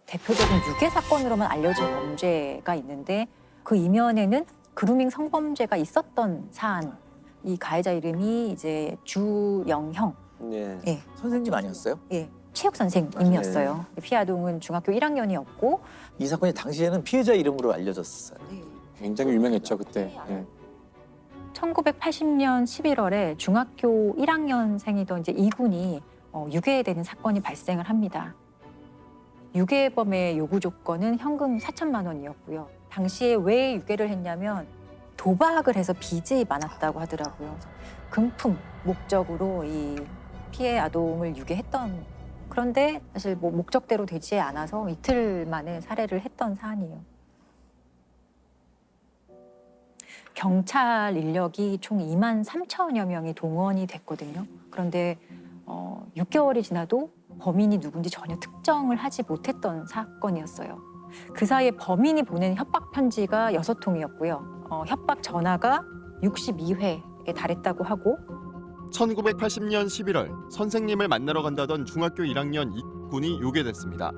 대표적인 유괴 사건으로만 알려진 범죄가 있는데 그 이면에는 그루밍 성범죄가 있었던 사안. 이 가해자 이름이 이제 주영형. 네. 예, 선생님 아니었어요? 예, 체육 선생님이었어요. 피해 아동은 중학교 1학년이었고 이 사건이 당시에는 피해자 이름으로 알려졌어요. 굉장히 유명했죠 그때. 예. 1980년 11월에 중학교 1학년생이던 이제 이군이 유괴되는 사건이 발생을 합니다. 유괴범의 요구 조건은 현금 4천만 원이었고요. 당시에 왜 유괴를 했냐면 도박을 해서 빚이 많았다고 하더라고요. 금품 목적으로 이 피해 아동을 유괴했던, 그런데 사실 뭐 목적대로 되지 않아서 이틀 만에 살해를 했던 사안이에요. 경찰 인력이 총 2만 3천여 명이 동원이 됐거든요. 그런데 6개월이 지나도 범인이 누군지 전혀 특정을 하지 못했던 사건이었어요. 그 사이에 범인이 보낸 협박 편지가 6통이었고요. 협박 전화가 62회에 달했다고 하고 1980년 11월 선생님을 만나러 간다던 중학교 1학년 이군이 유괴됐습니다.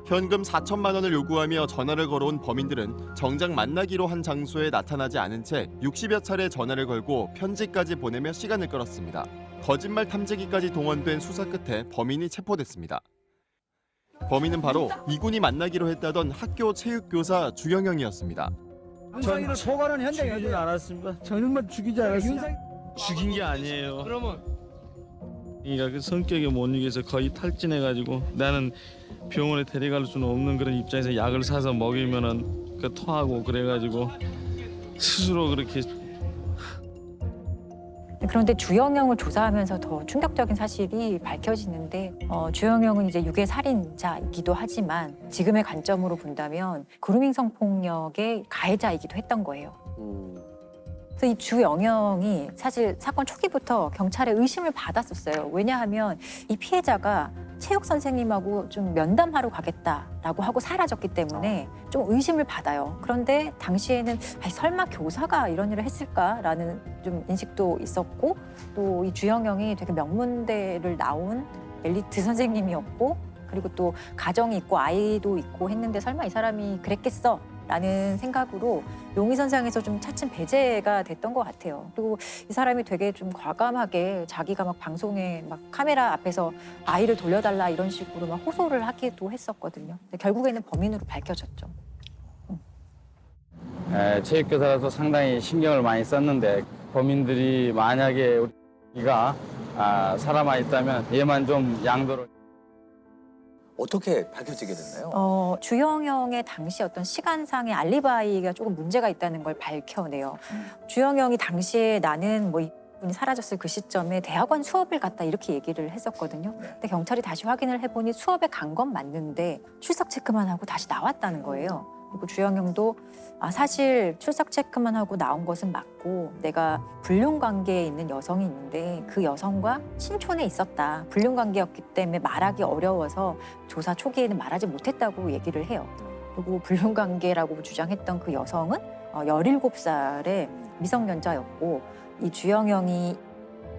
현금 4천만 원을 요구하며 전화를 걸어온 범인들은 정작 만나기로 한 장소에 나타나지 않은 채 60여 차례 전화를 걸고 편지까지 보내며 시간을 끌었습니다. 거짓말 탐지기까지 동원된 수사 끝에 범인이 체포됐습니다. 범인은 바로 이군이 만나기로 했다던 학교 체육교사 주영형이었습니다. 윤상이를 포괄한 현장에 하지 않았습니다. 정말 죽이지 않았습니다. 죽인 게 아니에요. 그러면 그러니까 그 성격에 못 이겨서 거의 탈진해가지고 나는 병원에 데려갈 수는 없는 그런 입장에서 약을 사서 먹이면은 그 토하고 그래가지고 스스로 그렇게. 그런데 주영형을 조사하면서 더 충격적인 사실이 밝혀지는데 주영형은 이제 유괴 살인자이기도 하지만 지금의 관점으로 본다면 그루밍 성폭력의 가해자이기도 했던 거예요. 그래서 이 주영형이 사실 사건 초기부터 경찰에 의심을 받았었어요. 왜냐하면 이 피해자가 체육 선생님하고 좀 면담하러 가겠다라고 하고 사라졌기 때문에 좀 의심을 받아요. 그런데 당시에는 설마 교사가 이런 일을 했을까라는 좀 인식도 있었고, 또 이 주영형이 되게 명문대를 나온 엘리트 선생님이었고, 그리고 또 가정이 있고 아이도 있고 했는데 설마 이 사람이 그랬겠어? 라는 생각으로 용의선상에서 좀 차츰 배제가 됐던 것 같아요. 그리고 이 사람이 되게 좀 과감하게 자기가 막 방송에 막 카메라 앞에서 아이를 돌려달라 이런 식으로 막 호소를 하기도 했었거든요. 근데 결국에는 범인으로 밝혀졌죠. 체육교사라서 상당히 신경을 많이 썼는데 범인들이 만약에 우리가 살아만 있다면 얘만 좀 양도를. 어떻게 밝혀지게 됐나요? 주영형의 당시 어떤 시간상의 알리바이가 조금 문제가 있다는 걸 밝혀내요. 주영형이 당시에 나는 뭐 이분이 사라졌을 그 시점에 대학원 수업을 갔다 이렇게 얘기를 했었거든요. 근데 경찰이 다시 확인을 해보니 수업에 간 건 맞는데 출석 체크만 하고 다시 나왔다는 거예요. 그리고 주영형도 사실 출석 체크만 하고 나온 것은 맞고 내가 불륜 관계에 있는 여성이 있는데 그 여성과 신촌에 있었다. 불륜 관계였기 때문에 말하기 어려워서 조사 초기에는 말하지 못했다고 얘기를 해요. 그리고 불륜 관계라고 주장했던 그 여성은 17살의 미성년자였고 이 주영형이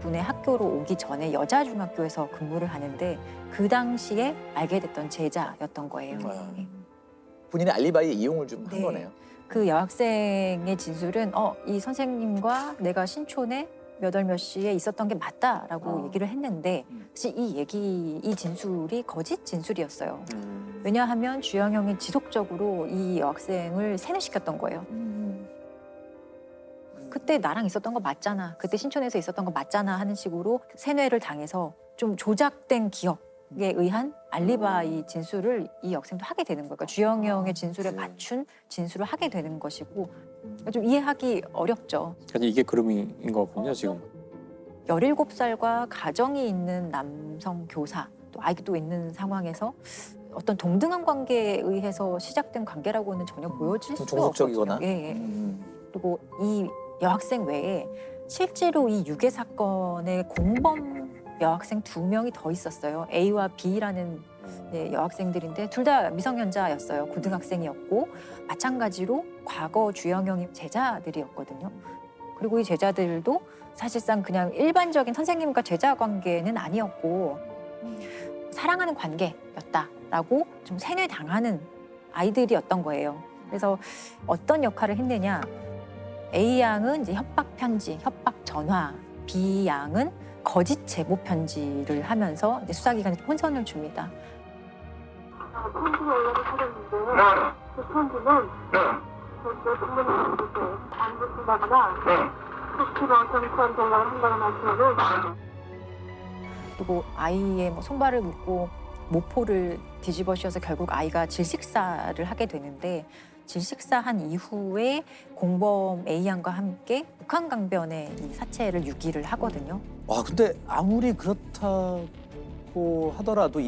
군의 학교로 오기 전에 여자 중학교에서 근무를 하는데 그 당시에 알게 됐던 제자였던 거예요. 본인의 알리바이에 이용을 좀 한 네. 거네요. 그 여학생의 진술은 이 선생님과 내가 신촌에 몇 월 몇 시에 있었던 게 맞다라고 얘기를 했는데 사실 이 진술이 거짓 진술이었어요. 왜냐하면 주영형이 지속적으로 이 여학생을 세뇌시켰던 거예요. 그때 나랑 있었던 거 맞잖아. 그때 신촌에서 있었던 거 맞잖아 하는 식으로 세뇌를 당해서 좀 조작된 기억에 의한 알리바이 진술을 이 여학생도 하게 되는 거예요. 그러니까 주영형의 진술에 맞춘 진술을 하게 되는 것이고 좀 이해하기 어렵죠. 그러니까 이게 그루밍인 거군요 지금. 17살과 가정이 있는 남성 교사, 또 아이도 있는 상황에서 어떤 동등한 관계에 의해서 시작된 관계라고는 전혀 보여질 수 없거든요. 종속적이거나. 예. 그리고 이 여학생 외에 실제로 이 유괴 사건의 공범 여학생 2명이 더 있었어요. A와 B라는 여학생들인데 둘 다 미성년자였어요. 고등학생이었고 마찬가지로 과거 주영형의 제자들이었거든요. 그리고 이 제자들도 사실상 그냥 일반적인 선생님과 제자 관계는 아니었고 사랑하는 관계였다. 라고 좀 세뇌당하는 아이들이었던 거예요. 그래서 어떤 역할을 했느냐. A양은 이제 협박 편지, 협박 전화, B양은 거짓 제보 편지를 하면서 이제 수사기관에 혼선을 줍니다. 편지를 연락을 하셨는데 그 편지는 절대 부모님한테 안 주신다거나 혹시 경찰한테 연락을 한다거나 하시면은 그리고 아이의 뭐 손발을 묶고 모포를 뒤집어 씌워서 결국 아이가 질식사를 하게 되는데 질식사한 이후에 공범 A양과 함께 북한강변에 이 사체를 유기를 하거든요. 와 근데 아무리 그렇다고 하더라도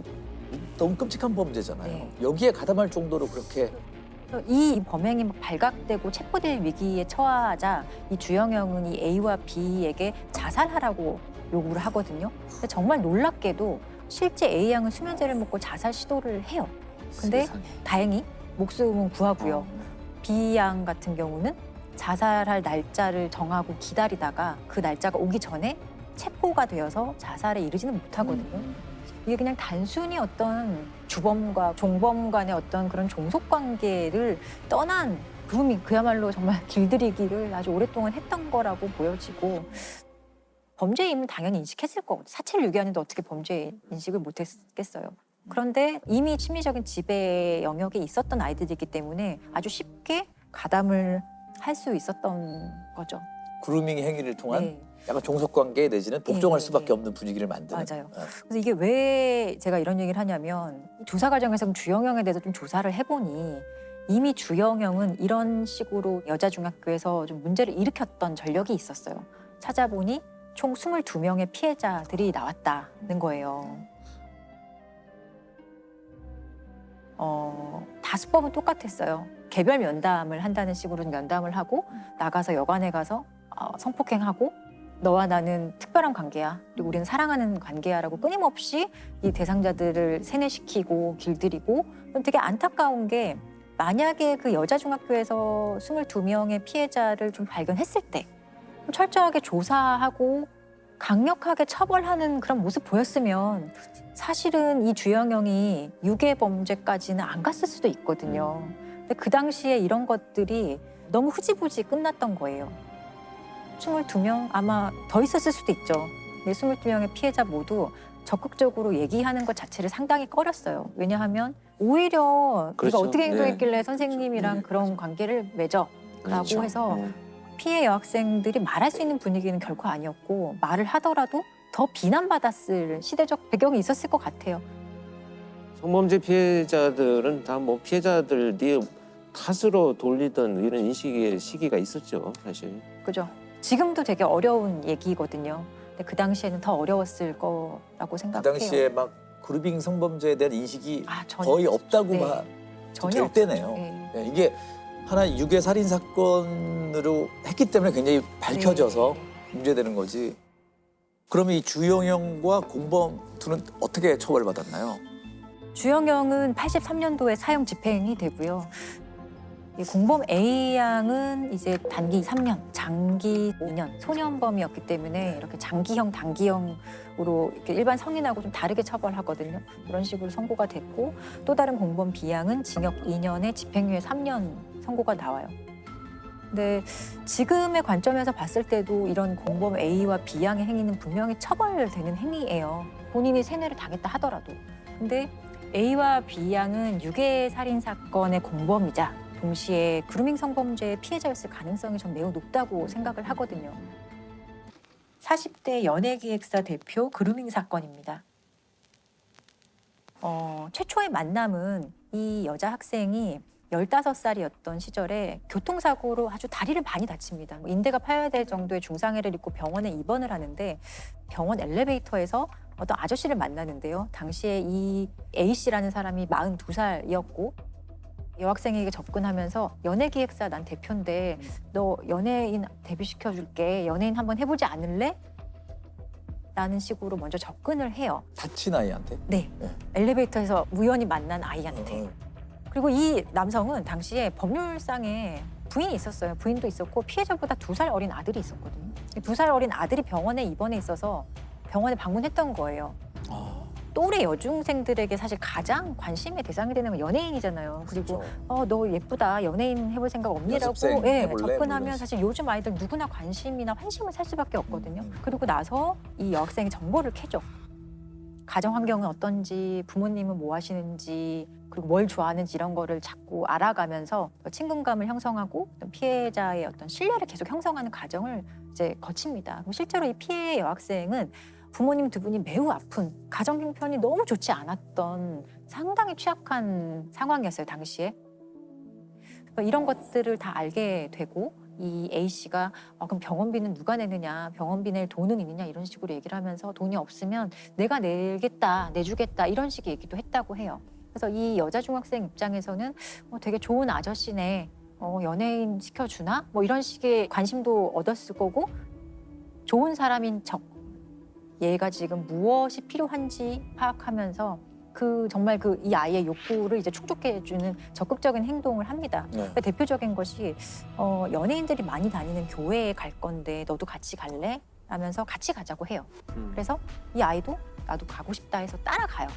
너무 끔찍한 범죄잖아요. 네. 여기에 가담할 정도로 그렇게 이 범행이 막 발각되고 체포될 위기에 처하자 이 주영영은 이 A와 B에게 자살하라고 요구를 하거든요. 근데 정말 놀랍게도 실제 A양은 수면제를 먹고 자살 시도를 해요. 근데 세상에. 다행히 목숨은 구하고요. B양 같은 경우는 자살할 날짜를 정하고 기다리다가 그 날짜가 오기 전에 체포가 되어서 자살에 이르지는 못하거든요. 이게 그냥 단순히 어떤 주범과 종범 간의 어떤 그런 종속 관계를 떠난 그룹이 그야말로 정말 길들이기를 아주 오랫동안 했던 거라고 보여지고 범죄임은 당연히 인식했을 거고 사체를 유기하는데 어떻게 범죄 인식을 못했겠어요. 그런데 이미 심리적인 지배 영역에 있었던 아이들이기 때문에 아주 쉽게 가담을 할 수 있었던 거죠. 그루밍 행위를 통한 네. 약간 종속관계 내지는 복종할 네, 수밖에 네. 없는 분위기를 만드는. 맞아요. 어. 그래서 이게 왜 제가 이런 얘기를 하냐면 조사 과정에서 주영영에 대해서 좀 조사를 해보니 이미 주영영은 이런 식으로 여자 중학교에서 좀 문제를 일으켰던 전력이 있었어요. 찾아보니 총 22명의 피해자들이 나왔다는 거예요. 다수법은 똑같았어요. 개별 면담을 한다는 식으로 면담을 하고 나가서 여관에 가서 성폭행하고 너와 나는 특별한 관계야. 그리고 우리는 사랑하는 관계야라고 끊임없이 이 대상자들을 세뇌시키고 길들이고 되게 안타까운 게 만약에 그 여자 중학교에서 22명의 피해자를 좀 발견했을 때 좀 철저하게 조사하고 강력하게 처벌하는 그런 모습 보였으면 사실은 이 주영영이 유괴 범죄까지는 안 갔을 수도 있거든요. 근데 그 당시에 이런 것들이 너무 흐지부지 끝났던 거예요. 22명 아마 더 있었을 수도 있죠. 근데 22명의 피해자 모두 적극적으로 얘기하는 것 자체를 상당히 꺼렸어요. 왜냐하면 오히려 그렇죠. 네가 어떻게 행동했길래 네. 선생님이랑 그런 관계를 맺어라고 그렇죠. 해서 피해 여학생들이 말할 수 있는 분위기는 결코 아니었고 말을 하더라도 더 비난받았을 시대적 배경이 있었을 것 같아요. 성범죄 피해자들은 다 뭐 피해자들이 탓으로 돌리던 이런 인식의 시기가 있었죠, 사실. 그죠? 지금도 되게 어려운 얘기거든요. 근데 그 당시에는 더 어려웠을 거라고 그 생각해요. 당시에 막 그루밍 성범죄에 대한 인식이 전혀 거의 없다고 네. 막 전혀 될 때네요. 없었죠. 네. 네, 이게 하나의 유괴 살인 사건으로 했기 때문에 굉장히 밝혀져서 네. 문제되는 거지. 그러면 이 주영영과 공범 둘은 어떻게 처벌받았나요? 주영영은 83년도에 사형 집행이 되고요. 이 공범 A양은 이제 단기 3년, 장기 5년, 소년범이었기 때문에 이렇게 장기형, 단기형으로 이렇게 일반 성인하고 좀 다르게 처벌하거든요. 그런 식으로 선고가 됐고 또 다른 공범 B양은 징역 2년에 집행유예 3년 선고가 나와요. 근데 지금의 관점에서 봤을 때도 이런 공범 A와 B양의 행위는 분명히 처벌되는 행위예요. 본인이 세뇌를 당했다 하더라도. 근데 A와 B양은 유괴 살인 사건의 공범이자 동시에 그루밍 성범죄의 피해자였을 가능성이 전 매우 높다고 생각을 하거든요. 40대 연예기획사 대표 그루밍 사건입니다. 최초의 만남은 이 여자 학생이 15살이었던 시절에 교통사고로 아주 다리를 많이 다칩니다. 인대가 파여야 될 정도의 중상해를 입고 병원에 입원을 하는데 병원 엘리베이터에서 어떤 아저씨를 만나는데요. 당시에 이 A씨라는 사람이 42살이었고 여학생에게 접근하면서 연예기획사 난 대표인데 너 연예인 데뷔시켜줄게. 연예인 한번 해보지 않을래? 라는 식으로 먼저 접근을 해요. 다친 아이한테? 네. 네. 엘리베이터에서 우연히 만난 아이한테. 그리고 이 남성은 당시에 법률상에 부인이 있었어요. 부인도 있었고 피해자보다 2살 어린 아들이 있었거든요. 2살 어린 아들이 병원에 입원해 있어서 병원에 방문했던 거예요. 또래 여중생들에게 사실 가장 관심의 대상이 되는 건 연예인이잖아요. 그리고 너 예쁘다, 연예인 해볼 생각 없니라고 연습생 해볼래? 접근하면 뭐 사실 요즘 아이들 누구나 관심이나 환심을 살 수밖에 없거든요. 그리고 나서 이 여학생이 정보를 캐죠. 가정 환경은 어떤지, 부모님은 뭐 하시는지, 그리고 뭘 좋아하는지 이런 거를 자꾸 알아가면서 친근감을 형성하고 어떤 피해자의 어떤 신뢰를 계속 형성하는 과정을 이제 거칩니다. 그럼 실제로 이 피해 여학생은 부모님 두 분이 매우 아픈, 가정 형편이 너무 좋지 않았던 상당히 취약한 상황이었어요, 당시에. 그러니까 이런 것들을 다 알게 되고 이 A 씨가 그럼 병원비는 누가 내느냐, 병원비 낼 돈은 있느냐 이런 식으로 얘기를 하면서 돈이 없으면 내가 내겠다, 내주겠다 이런 식의 얘기도 했다고 해요. 그래서 이 여자 중학생 입장에서는 되게 좋은 아저씨네, 연예인 시켜주나? 뭐 이런 식의 관심도 얻었을 거고 좋은 사람인 척 얘가 지금 무엇이 필요한지 파악하면서 정말 이 아이의 욕구를 이제 충족해주는 적극적인 행동을 합니다. 그러니까 대표적인 것이 연예인들이 많이 다니는 교회에 갈 건데 너도 같이 갈래? 하면서 같이 가자고 해요. 그래서 이 아이도 나도 가고 싶다 해서 따라가요.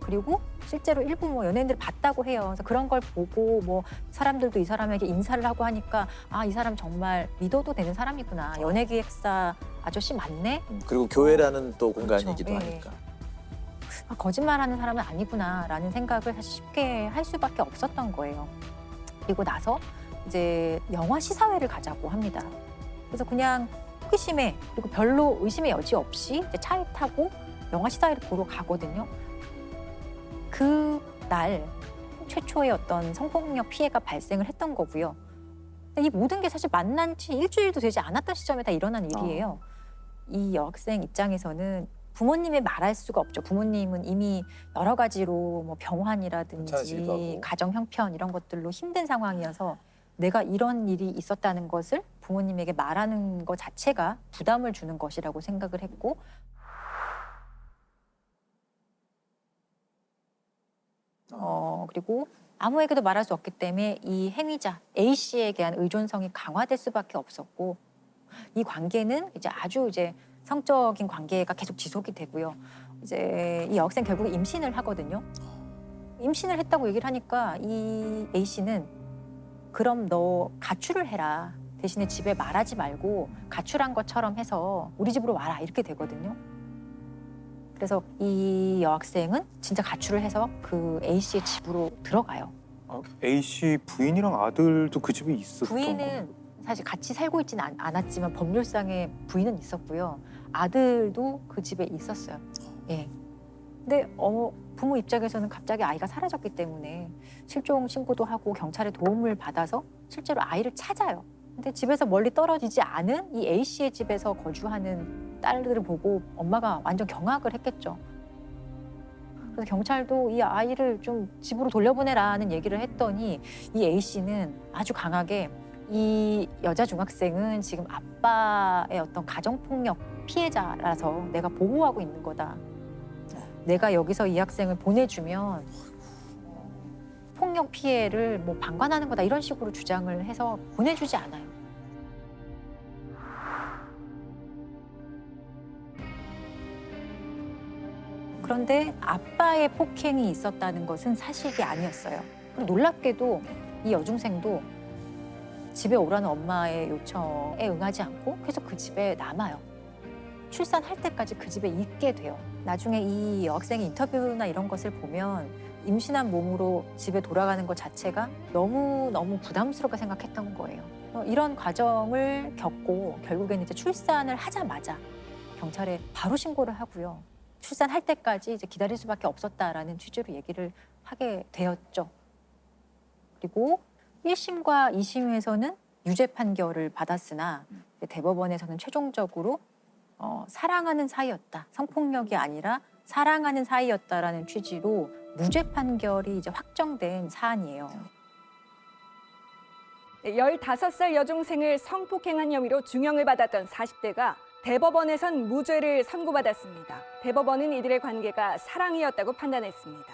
그리고 실제로 일부 연예인들을 봤다고 해요. 그래서 그런 걸 보고 사람들도 이 사람에게 인사를 하고 하니까 이 사람 정말 믿어도 되는 사람이구나. 연예기획사 아저씨 맞네? 그리고 교회라는 또 공간이기도 그렇죠. 하니까. 거짓말하는 사람은 아니구나라는 생각을 사실 쉽게 할 수밖에 없었던 거예요. 그리고 나서 이제 영화 시사회를 가자고 합니다. 그래서 그냥 호기심에 그리고 별로 의심의 여지 없이 이제 차에 타고 영화 시사회를 보러 가거든요. 그날 최초의 어떤 성폭력 피해가 발생을 했던 거고요. 이 모든 게 사실 만난 지 일주일도 되지 않았던 시점에 다 일어난 일이에요. 이 여학생 입장에서는 부모님이 말할 수가 없죠. 부모님은 이미 여러 가지로 병환이라든지 가정 형편 이런 것들로 힘든 상황이어서 내가 이런 일이 있었다는 것을 부모님에게 말하는 것 자체가 부담을 주는 것이라고 생각을 했고 그리고 아무에게도 말할 수 없기 때문에 이 행위자 A 씨에 대한 의존성이 강화될 수밖에 없었고 이 관계는 아주 성적인 관계가 계속 지속이 되고요. 이제 이 여학생 결국 임신을 하거든요. 임신을 했다고 얘기를 하니까 이 A 씨는 그럼 너 가출을 해라. 대신에 집에 말하지 말고 가출한 것처럼 해서 우리 집으로 와라. 이렇게 되거든요. 그래서 이 여학생은 진짜 가출을 해서 그 A 씨의 집으로 들어가요. A 씨 부인이랑 아들도 그 집에 있었던 부인은 사실 같이 살고 있지는 않았지만 법률상의 부인은 있었고요. 아들도 그 집에 있었어요. 예. 근데 부모 입장에서는 갑자기 아이가 사라졌기 때문에 실종 신고도 하고 경찰의 도움을 받아서 실제로 아이를 찾아요. 근데 집에서 멀리 떨어지지 않은 이 A 씨의 집에서 거주하는 딸들을 보고 엄마가 완전 경악을 했겠죠. 그래서 경찰도 이 아이를 좀 집으로 돌려보내라는 얘기를 했더니 이 A 씨는 아주 강하게 이 여자 중학생은 지금 아빠의 어떤 가정폭력 피해자라서 내가 보호하고 있는 거다. 내가 여기서 이 학생을 보내주면 폭력 피해를 방관하는 거다 이런 식으로 주장을 해서 보내주지 않아요. 그런데 아빠의 폭행이 있었다는 것은 사실이 아니었어요. 그리고 놀랍게도 이 여중생도 집에 오라는 엄마의 요청에 응하지 않고 계속 그 집에 남아요. 출산할 때까지 그 집에 있게 돼요. 나중에 이 여학생의 인터뷰나 이런 것을 보면 임신한 몸으로 집에 돌아가는 것 자체가 너무너무 부담스럽게 생각했던 거예요. 이런 과정을 겪고 결국에는 이제 출산을 하자마자 경찰에 바로 신고를 하고요. 출산할 때까지 이제 기다릴 수밖에 없었다라는 취지로 얘기를 하게 되었죠. 그리고 1심과 2심에서는 유죄 판결을 받았으나 대법원에서는 최종적으로 사랑하는 사이였다. 성폭력이 아니라 사랑하는 사이였다라는 취지로 무죄 판결이 이제 확정된 사안이에요. 15살 여중생을 성폭행한 혐의로 중형을 받았던 40대가 대법원에선 무죄를 선고받았습니다. 대법원은 이들의 관계가 사랑이었다고 판단했습니다.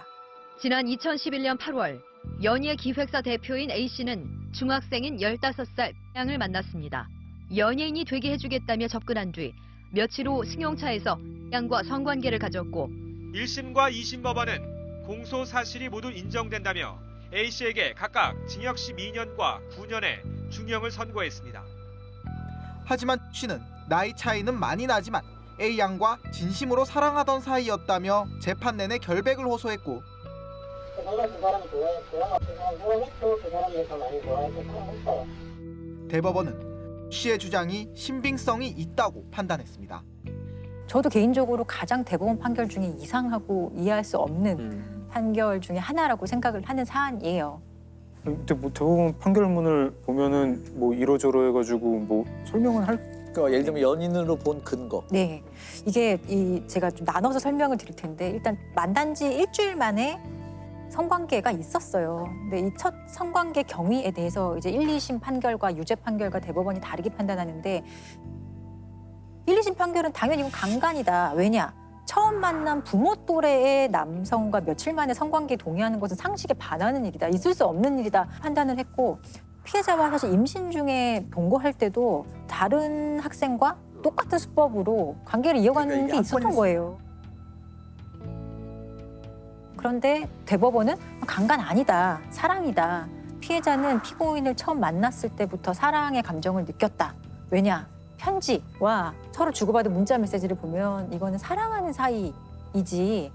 지난 2011년 8월 연예 기획사 대표인 A씨는 중학생인 15살 양을 만났습니다. 연예인이 되게 해주겠다며 접근한 뒤 며칠 후 승용차에서 양과 성관계를 가졌고 1심과 2심 법원은 공소 사실이 모두 인정된다며 A씨에게 각각 징역 12년과 9년의 중형을 선고했습니다. 하지만 C는 나이 차이는 많이 나지만 A 양과 진심으로 사랑하던 사이였다며 재판 내내 결백을 호소했고 정말 그 사람을 좋아했고요. 그 사람 사랑했고 그 사람을 더 많이 좋아해서 사랑했어요. 대법원은 C의 주장이 신빙성이 있다고 판단했습니다. 저도 개인적으로 가장 대법원 판결 중에 이상하고 이해할 수 없는 판결 중에 하나라고 생각을 하는 사안이에요. 근데 뭐 대법원 판결문을 보면은 뭐 이러저러 해가지고 뭐 설명은 할. 그러니까 예를 들면 연인으로 본 근거. 네, 이게 제가 좀 나눠서 설명을 드릴 텐데 일단 만난 지 일주일 만에 성관계가 있었어요. 근데 이 첫 성관계 경위에 대해서 이제 1, 2심 판결과 유죄 판결과 대법원이 다르게 판단하는데 1, 2심 판결은 당연히 이건 강간이다. 왜냐? 처음 만난 부모 또래의 남성과 며칠 만에 성관계에 동의하는 것은 상식에 반하는 일이다. 있을 수 없는 일이다 판단을 했고 피해자와 사실 임신 중에 동거할 때도 다른 학생과 똑같은 수법으로 관계를 이어가는 게 있었던 거예요. 그런데 대법원은 강간 아니다. 사랑이다. 피해자는 피고인을 처음 만났을 때부터 사랑의 감정을 느꼈다. 왜냐? 편지와 서로 주고받은 문자 메시지를 보면 이거는 사랑하는 사이이지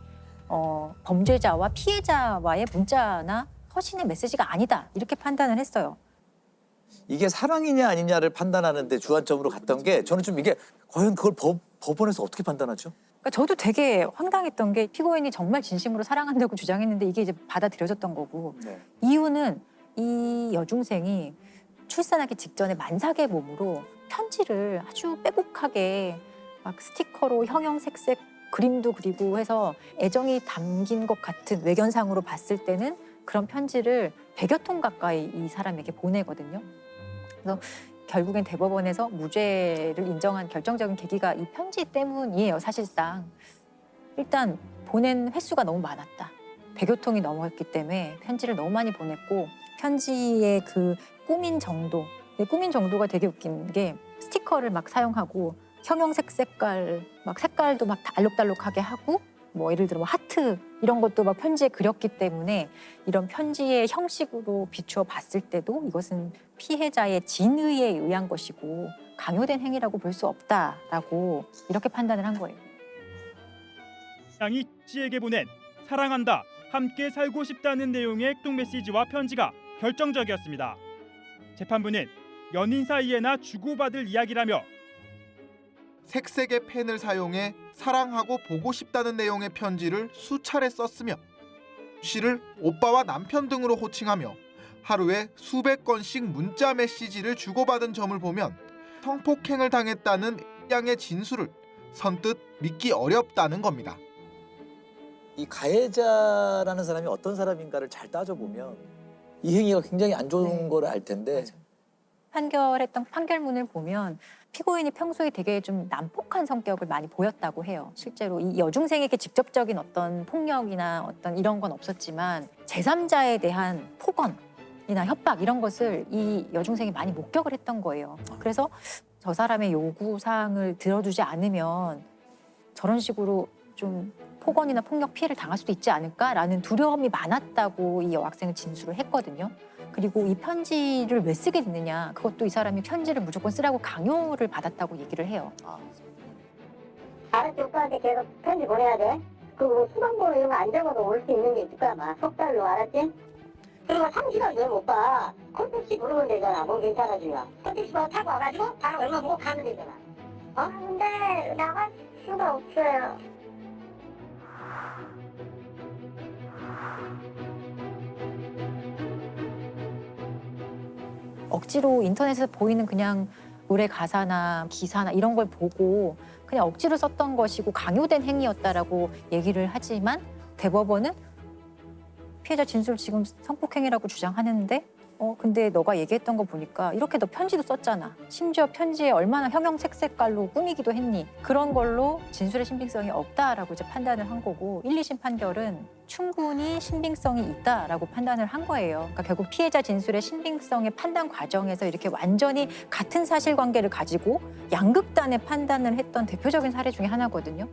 범죄자와 피해자와의 문자나 서신의 메시지가 아니다. 이렇게 판단을 했어요. 이게 사랑이냐 아니냐를 판단하는데 주안점으로 갔던 게 저는 좀 이게 과연 그걸 법원에서 어떻게 판단하죠? 그러니까 저도 되게 황당했던 게 피고인이 정말 진심으로 사랑한다고 주장했는데 이게 이제 받아들여졌던 거고 네. 이유는 이 여중생이 출산하기 직전에 만삭의 몸으로 편지를 아주 빼곡하게 막 스티커로 형형색색 그림도 그리고 해서 애정이 담긴 것 같은 외견상으로 봤을 때는 그런 편지를 100여 통 가까이 이 사람에게 보내거든요. 그래서 결국엔 대법원에서 무죄를 인정한 결정적인 계기가 이 편지 때문이에요, 사실상. 일단 보낸 횟수가 너무 많았다. 100여 통이 넘었기 때문에 편지를 너무 많이 보냈고 편지의 그 꾸민 정도, 꾸민 정도가 되게 웃긴 게 스티커를 막 사용하고 형형색 색깔, 막 색깔도 막 알록달록하게 하고 뭐 예를 들어 뭐 하트 이런 것도 막 편지에 그렸기 때문에 이런 편지의 형식으로 비추어 봤을 때도 이것은 피해자의 진의에 의한 것이고 강요된 행위라고 볼 수 없다라고 이렇게 판단을 한 거예요. 양이 씨에게 보낸 사랑한다, 함께 살고 싶다는 내용의 액동 메시지와 편지가 결정적이었습니다. 재판부는 연인 사이에나 주고받을 이야기라며 색색의 펜을 사용해 사랑하고 보고 싶다는 내용의 편지를 수차례 썼으며 C를 오빠와 남편 등으로 호칭하며 하루에 수백 건씩 문자 메시지를 주고받은 점을 보면 성폭행을 당했다는 양의 진술을 선뜻 믿기 어렵다는 겁니다. 이 가해자라는 사람이 어떤 사람인가를 잘 따져보면 이 행위가 굉장히 안 좋은 거를 알 텐데 판결했던 판결문을 보면 피고인이 평소에 되게 좀 난폭한 성격을 많이 보였다고 해요. 실제로 이 여중생에게 직접적인 어떤 폭력이나 어떤 이런 건 없었지만 제3자에 대한 폭언이나 협박 이런 것을 이 여중생이 많이 목격을 했던 거예요. 그래서 저 사람의 요구사항을 들어주지 않으면 저런 식으로 좀 폭언이나 폭력 피해를 당할 수도 있지 않을까라는 두려움이 많았다고 이 여학생은 진술을 했거든요. 그리고 이 편지를 왜 쓰게 됐느냐, 그것도 이 사람이 편지를 무조건 쓰라고 강요를 받았다고 얘기를 해요. 알았지, 오빠한테 계속 편지 보내야 돼. 그리고 수강번호 이런 거 안 적어도 올 수 있는 게 있을 거야, 막. 석 달로, 알았지? 그리고 3시간 전에 오빠 콘택시 부르면 되잖아, 몸 괜찮아지면. 콘택시 타고 와가지고 바로 얼마 보고 가면 되잖아. 근데 나갈 수가 없어요. 억지로 인터넷에서 보이는 그냥 노래 가사나 기사나 이런 걸 보고 그냥 억지로 썼던 것이고 강요된 행위였다라고 얘기를 하지만 대법원은 피해자 진술 지금 성폭행이라고 주장하는데 근데 너가 얘기했던 거 보니까 이렇게 너 편지도 썼잖아. 심지어 편지에 얼마나 형형색색깔로 꾸미기도 했니. 그런 걸로 진술의 신빙성이 없다라고 이제 판단을 한 거고 1, 2심 판결은 충분히 신빙성이 있다라고 판단을 한 거예요. 그러니까 결국 피해자 진술의 신빙성의 판단 과정에서 이렇게 완전히 같은 사실관계를 가지고 양극단의 판단을 했던 대표적인 사례 중에 하나거든요.